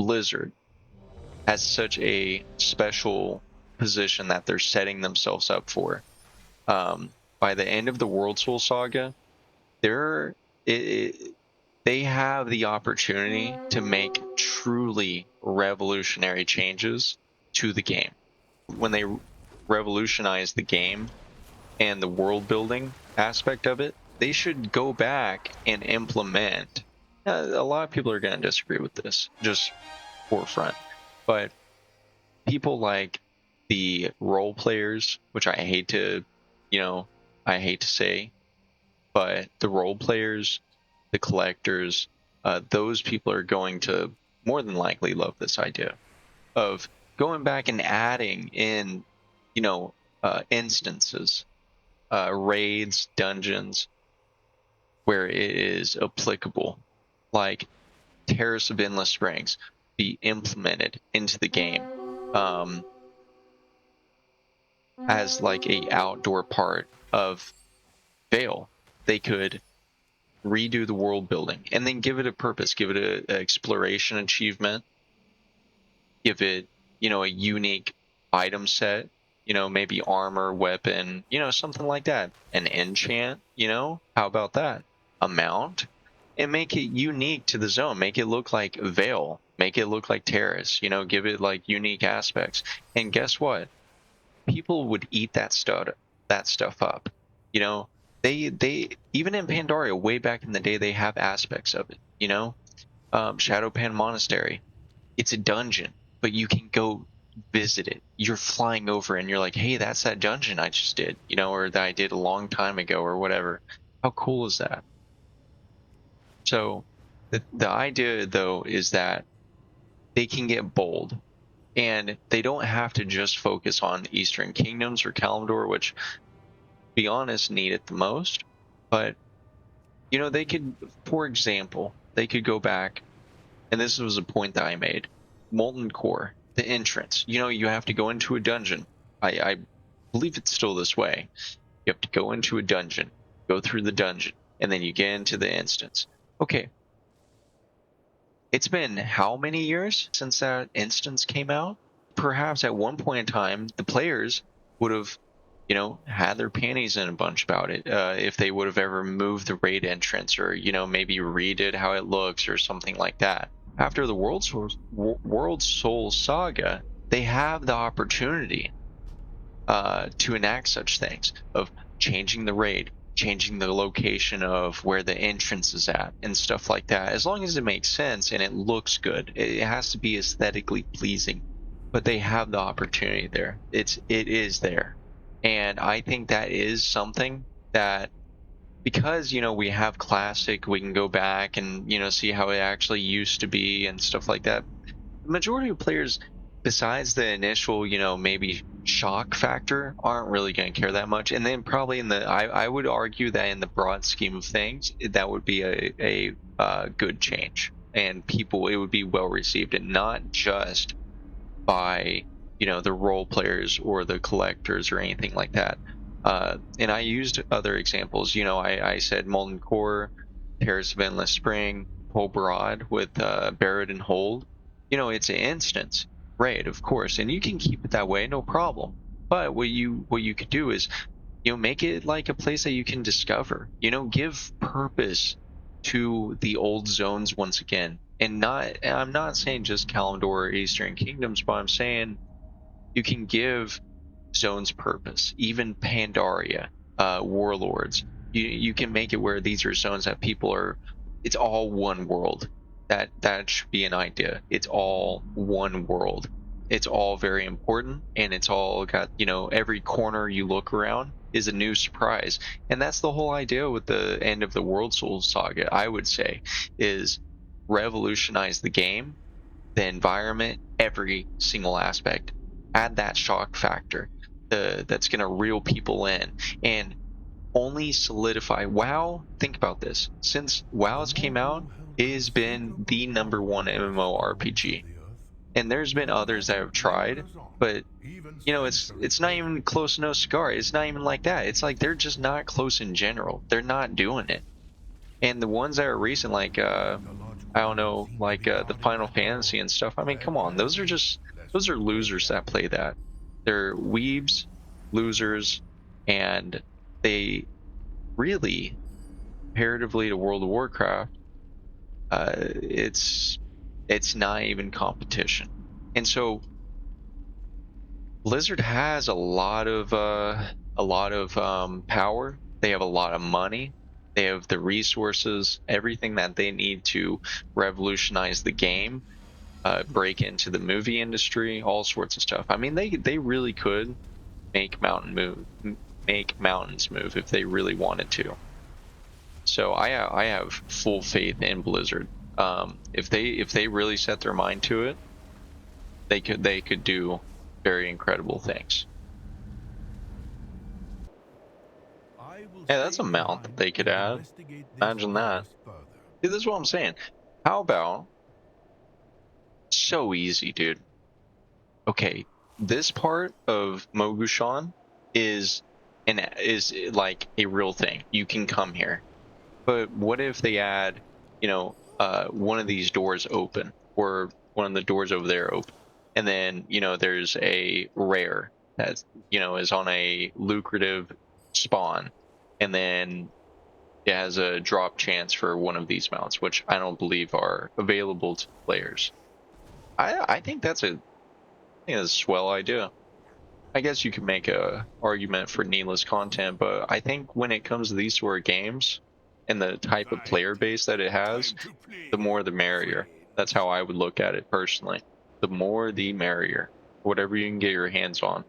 Blizzard has such a special position that they're setting themselves up for. By the end of the WorldSoul saga, they're they have the opportunity to make truly revolutionary changes to the game. When they revolutionize the game and the world building aspect of it, they should go back and implement. A lot of people are going to disagree with this, just forefront, but people like the role players, which I hate to, I hate to say, but the role players, the collectors, those people are going to more than likely love this idea of going back and adding in, instances, raids, dungeons, where it is applicable, like Terrace of Endless Springs be implemented into the game as like a outdoor part of Vale. They could redo the world building and then give it a purpose, give it an exploration achievement, give it, a unique item set, maybe armor, weapon, something like that. An enchant, how about that? A mount, and make it unique to the zone. Make it look like Vale. Make it look like Terrace. Give it like unique aspects. And guess what? People would eat that stuff up. They even in Pandaria way back in the day, they have aspects of it. Shadowpan Monastery, it's a dungeon, but you can go visit it. You're flying over and you're like, hey, that's that dungeon I just did, or that I did a long time ago or whatever. How cool is that? So the idea though is that they can get bold, and they don't have to just focus on Eastern Kingdoms or Kalimdor, which, to be honest, need it the most. But they could, for example, they could go back, and this was a point that I made. Molten Core, the entrance. You have to go into a dungeon. I believe it's still this way. You have to go into a dungeon, go through the dungeon, and then you get into the instance. Okay. It's been how many years since that instance came out? Perhaps at one point in time, the players would have, had their panties in a bunch about it, if they would have ever moved the raid entrance or, maybe redid how it looks or something like that. After the WorldSoul saga, they have the opportunity to enact such things of changing the raid, changing the location of where the entrance is at, and stuff like that. As long as it makes sense and it looks good, it has to be aesthetically pleasing. But they have the opportunity there. It is there, and I think that is something that, because we have classic, we can go back and see how it actually used to be and stuff like that. The majority of players, besides the initial maybe shock factor, aren't really going to care that much. And then probably I would argue that in the broad scheme of things, that would be a good change, and it would be well received, and not just by the role players or the collectors or anything like that. And I used other examples. I said Molten Core, Terrace of Endless Spring, Pole Broad with Barrett and Hold. It's an instance raid, of course, and you can keep it that way, no problem. But what you could do is, make it like a place that you can discover. Give purpose to the old zones once again, and I'm not saying just Kalimdor or Eastern Kingdoms, but I'm saying you can give zones purpose. Even Pandaria, Warlords, you can make it where these are zones that people are. It's all one world. That should be an idea. It's all one world. It's all very important, and it's all got, every corner you look around is a new surprise. And that's the whole idea with the end of the WorldSoul saga, I would say, is revolutionize the game, the environment, every single aspect. Add that shock factor that's going to reel people in, and only solidify WoW. Think about this. Since WoW's came out, it has been the #1 MMORPG. And there's been others that have tried, but it's not even close to no cigar. It's not even like that. It's like they're just not close in general. They're not doing it. And the ones that are recent, like I don't know, like the Final Fantasy and stuff. I mean, come on, those are losers that play that. They're weebs, losers, and they really, comparatively to World of Warcraft, it's not even competition. And so Blizzard has a lot of power. They have a lot of money. They have the resources, everything that they need to revolutionize the game, break into the movie industry, all sorts of stuff. I mean, they really could make make mountains move if they really wanted to. So I have full faith in Blizzard. If they really set their mind to it, they could do very incredible things. Yeah, that's a mount that they could add. Imagine that. See, this is what I'm saying. How about so easy, dude? Okay, this part of Mogushan is is like a real thing. You can come here. But what if they add, one of these doors open, or one of the doors over there open, and then there's a rare that is on a lucrative spawn, and then it has a drop chance for one of these mounts, which I don't believe are available to players. I think that's a swell idea. I guess you could make a argument for needless content, but I think when it comes to these sort of games and the type of player base that it has, the more the merrier. That's how I would look at it personally. The more the merrier. Whatever you can get your hands on.